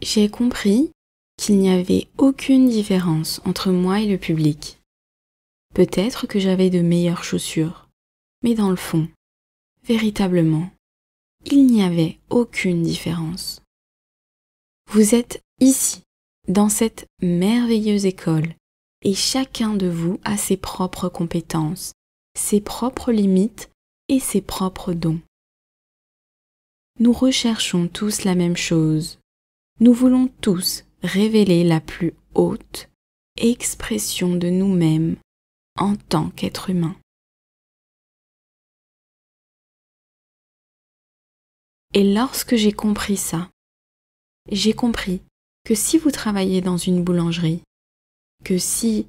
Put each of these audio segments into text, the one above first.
J'ai compris qu'il n'y avait aucune différence entre moi et le public. Peut-être que j'avais de meilleures chaussures, mais dans le fond, véritablement, il n'y avait aucune différence. Vous êtes ici, dans cette merveilleuse école, et chacun de vous a ses propres compétences, ses propres limites et ses propres dons. Nous recherchons tous la même chose. Nous voulons tous révéler la plus haute expression de nous-mêmes en tant qu'être humain. Et lorsque j'ai compris ça, j'ai compris que si vous travaillez dans une boulangerie, que si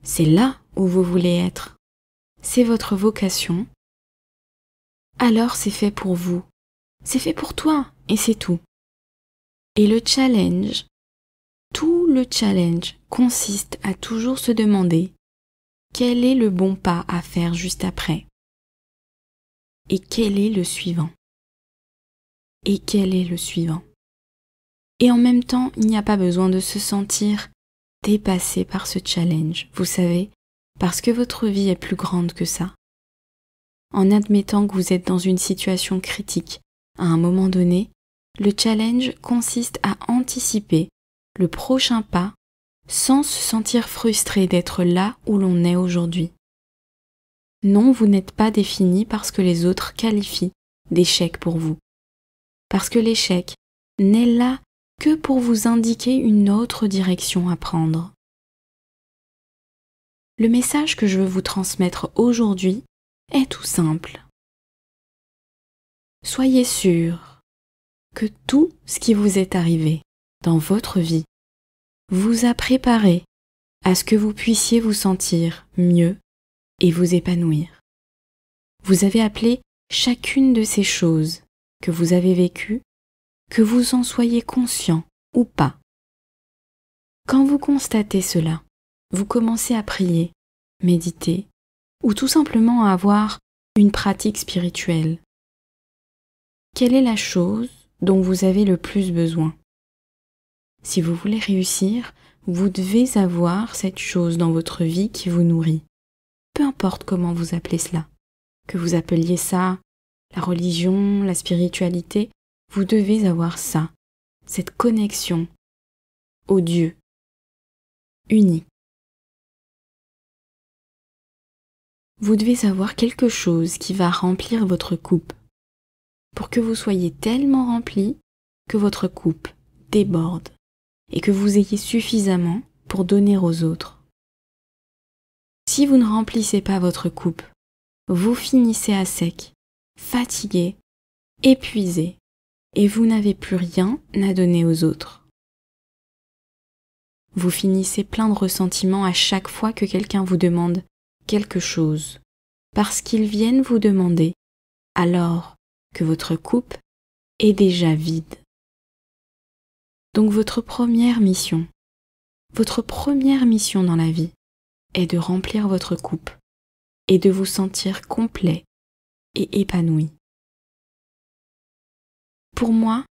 c'est là où vous voulez être, c'est votre vocation, alors c'est fait pour vous, c'est fait pour toi et c'est tout. Et le challenge, tout le challenge consiste à toujours se demander quel est le bon pas à faire juste après et quel est le suivant. Et quel est le suivant. Et en même temps, il n'y a pas besoin de se sentir dépassé par ce challenge, vous savez, parce que votre vie est plus grande que ça. En admettant que vous êtes dans une situation critique, à un moment donné, le challenge consiste à anticiper le prochain pas sans se sentir frustré d'être là où l'on est aujourd'hui. Non, vous n'êtes pas défini parce que les autres qualifient d'échec pour vous. Parce que l'échec n'est là que pour vous indiquer une autre direction à prendre. Le message que je veux vous transmettre aujourd'hui est tout simple. Soyez sûr que tout ce qui vous est arrivé dans votre vie vous a préparé à ce que vous puissiez vous sentir mieux et vous épanouir. Vous avez appelé chacune de ces choses que vous avez vécues, que vous en soyez conscient ou pas. Quand vous constatez cela, vous commencez à prier, méditer ou tout simplement à avoir une pratique spirituelle. Quelle est la chose dont vous avez le plus besoin? Si vous voulez réussir, vous devez avoir cette chose dans votre vie qui vous nourrit. Peu importe comment vous appelez cela, que vous appeliez ça la religion, la spiritualité, vous devez avoir ça, cette connexion au Dieu unique. Vous devez avoir quelque chose qui va remplir votre coupe pour que vous soyez tellement rempli que votre coupe déborde et que vous ayez suffisamment pour donner aux autres. Si vous ne remplissez pas votre coupe, vous finissez à sec, fatigué, épuisé, et vous n'avez plus rien à donner aux autres. Vous finissez plein de ressentiments à chaque fois que quelqu'un vous demande quelque chose, parce qu'ils viennent vous demander, alors que votre coupe est déjà vide. Donc votre première mission dans la vie est de remplir votre coupe et de vous sentir complet et épanoui. Pour moi,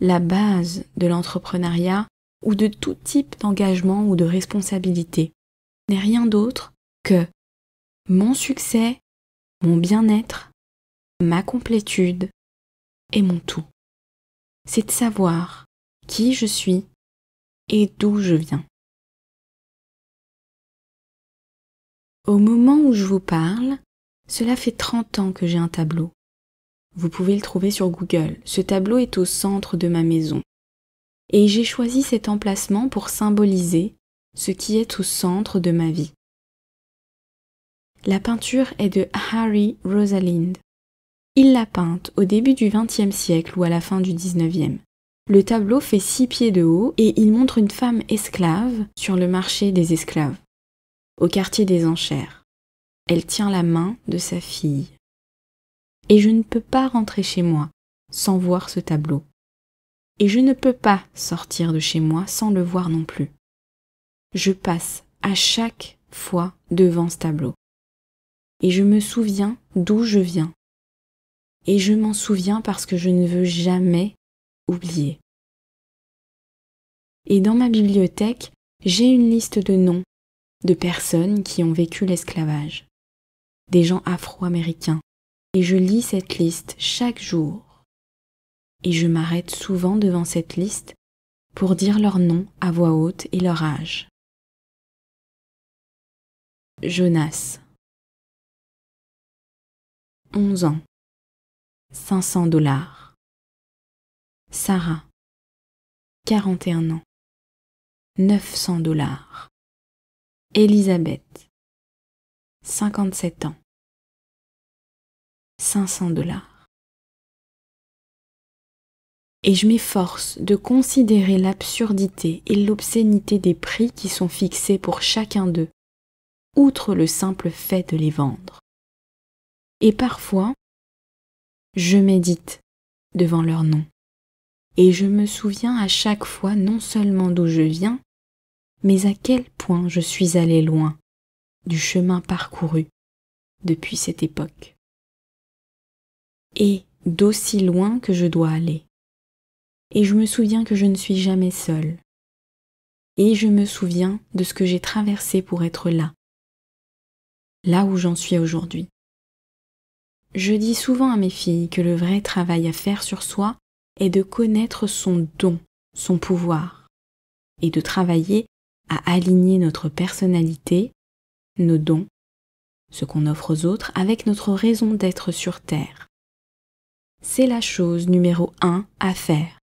la base de l'entrepreneuriat ou de tout type d'engagement ou de responsabilité n'est rien d'autre que mon succès, mon bien-être, ma complétude et mon tout. C'est de savoir qui je suis et d'où je viens. Au moment où je vous parle, cela fait 30 ans que j'ai un tableau. Vous pouvez le trouver sur Google. Ce tableau est au centre de ma maison. Et j'ai choisi cet emplacement pour symboliser ce qui est au centre de ma vie. La peinture est de Harry Rosalind. Il l'a peinte au début du XXe siècle ou à la fin du XIXe. Le tableau fait 6 pieds de haut et il montre une femme esclave sur le marché des esclaves, au quartier des enchères. Elle tient la main de sa fille. Et je ne peux pas rentrer chez moi sans voir ce tableau. Et je ne peux pas sortir de chez moi sans le voir non plus. Je passe à chaque fois devant ce tableau. Et je me souviens d'où je viens. Et je m'en souviens parce que je ne veux jamais oublier. Et dans ma bibliothèque, j'ai une liste de noms de personnes qui ont vécu l'esclavage, des gens afro-américains. Et je lis cette liste chaque jour. Et je m'arrête souvent devant cette liste pour dire leur nom à voix haute et leur âge. Jonas, 11 ans, $500. Sarah, 41 ans, $900. Elisabeth, 57 ans, $500. Et je m'efforce de considérer l'absurdité et l'obscénité des prix qui sont fixés pour chacun d'eux, outre le simple fait de les vendre. Et parfois, je médite devant leur nom, et je me souviens à chaque fois non seulement d'où je viens, mais à quel point je suis allé loin du chemin parcouru depuis cette époque. Et d'aussi loin que je dois aller. Et je me souviens que je ne suis jamais seule. Et je me souviens de ce que j'ai traversé pour être là où j'en suis aujourd'hui. Je dis souvent à mes filles que le vrai travail à faire sur soi est de connaître son don, son pouvoir, et de travailler à aligner notre personnalité, nos dons, ce qu'on offre aux autres, avec notre raison d'être sur Terre. C'est la chose numéro 1 à faire.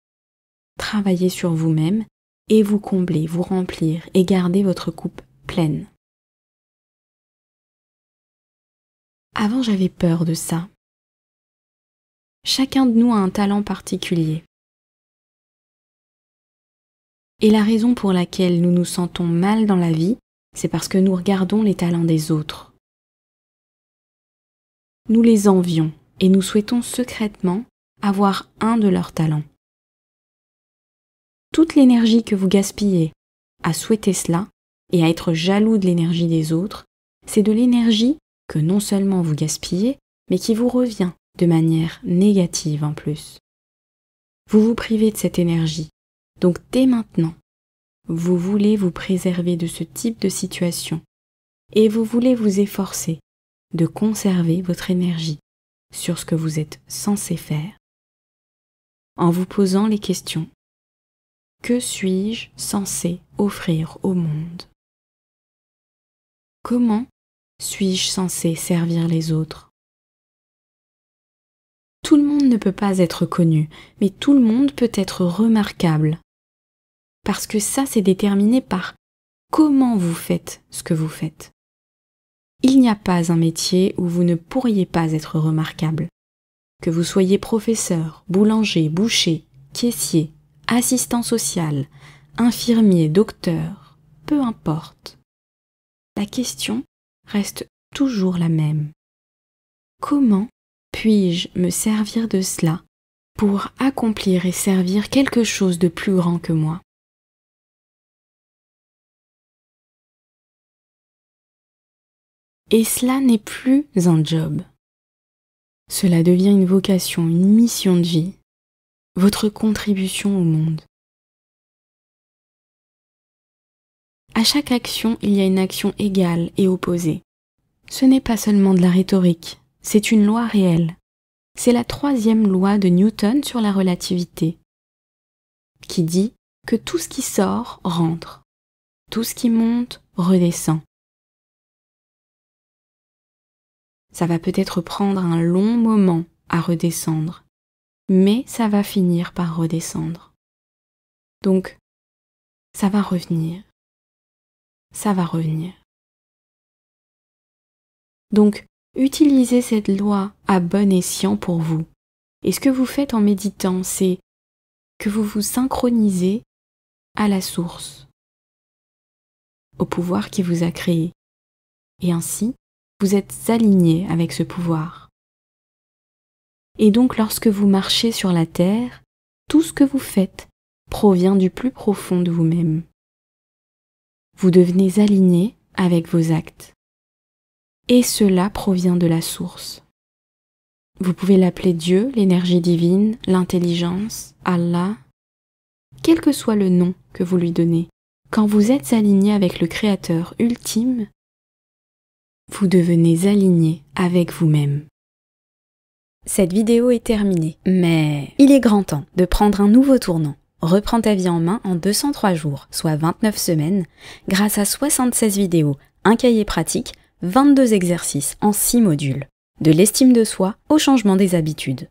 Travailler sur vous-même et vous combler, vous remplir et garder votre coupe pleine. Avant, j'avais peur de ça. Chacun de nous a un talent particulier. Et la raison pour laquelle nous nous sentons mal dans la vie, c'est parce que nous regardons les talents des autres. Nous les envions et nous souhaitons secrètement avoir un de leurs talents. Toute l'énergie que vous gaspillez à souhaiter cela et à être jaloux de l'énergie des autres, c'est de l'énergie que non seulement vous gaspillez, mais qui vous revient de manière négative en plus. Vous vous privez de cette énergie. Donc dès maintenant, vous voulez vous préserver de ce type de situation et vous voulez vous efforcer de conserver votre énergie sur ce que vous êtes censé faire en vous posant les questions. Que suis-je censé offrir au monde? Comment suis-je censé servir les autres? Tout le monde ne peut pas être connu, mais tout le monde peut être remarquable. Parce que ça, c'est déterminé par comment vous faites ce que vous faites. Il n'y a pas un métier où vous ne pourriez pas être remarquable. Que vous soyez professeur, boulanger, boucher, caissier, assistant social, infirmier, docteur, peu importe. La question reste toujours la même. Comment puis-je me servir de cela pour accomplir et servir quelque chose de plus grand que moi? Et cela n'est plus un job. Cela devient une vocation, une mission de vie, votre contribution au monde. À chaque action, il y a une action égale et opposée. Ce n'est pas seulement de la rhétorique, c'est une loi réelle. C'est la 3e loi de Newton sur la relativité, qui dit que tout ce qui sort rentre, tout ce qui monte redescend. Ça va peut-être prendre un long moment à redescendre, mais ça va finir par redescendre. Donc, ça va revenir. Ça va revenir. Donc, utilisez cette loi à bon escient pour vous. Et ce que vous faites en méditant, c'est que vous vous synchronisez à la source, au pouvoir qui vous a créé. Et ainsi, vous êtes aligné avec ce pouvoir. Et donc, lorsque vous marchez sur la terre, tout ce que vous faites provient du plus profond de vous-même. Vous devenez aligné avec vos actes. Et cela provient de la source. Vous pouvez l'appeler Dieu, l'énergie divine, l'intelligence, Allah, quel que soit le nom que vous lui donnez, quand vous êtes aligné avec le Créateur ultime, vous devenez aligné avec vous-même. Cette vidéo est terminée, mais il est grand temps de prendre un nouveau tournant. Reprends ta vie en main en 203 jours, soit 29 semaines, grâce à 76 vidéos, un cahier pratique, 22 exercices en 6 modules, de l'estime de soi au changement des habitudes.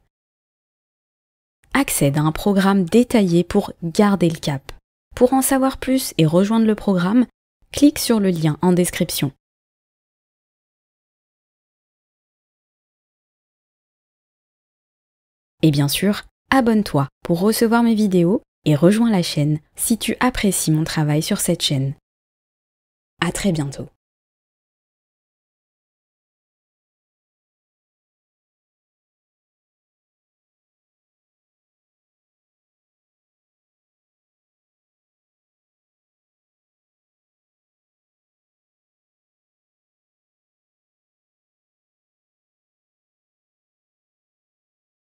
Accède à un programme détaillé pour garder le cap. Pour en savoir plus et rejoindre le programme, clique sur le lien en description. Et bien sûr, abonne-toi pour recevoir mes vidéos et rejoins la chaîne si tu apprécies mon travail sur cette chaîne. À très bientôt.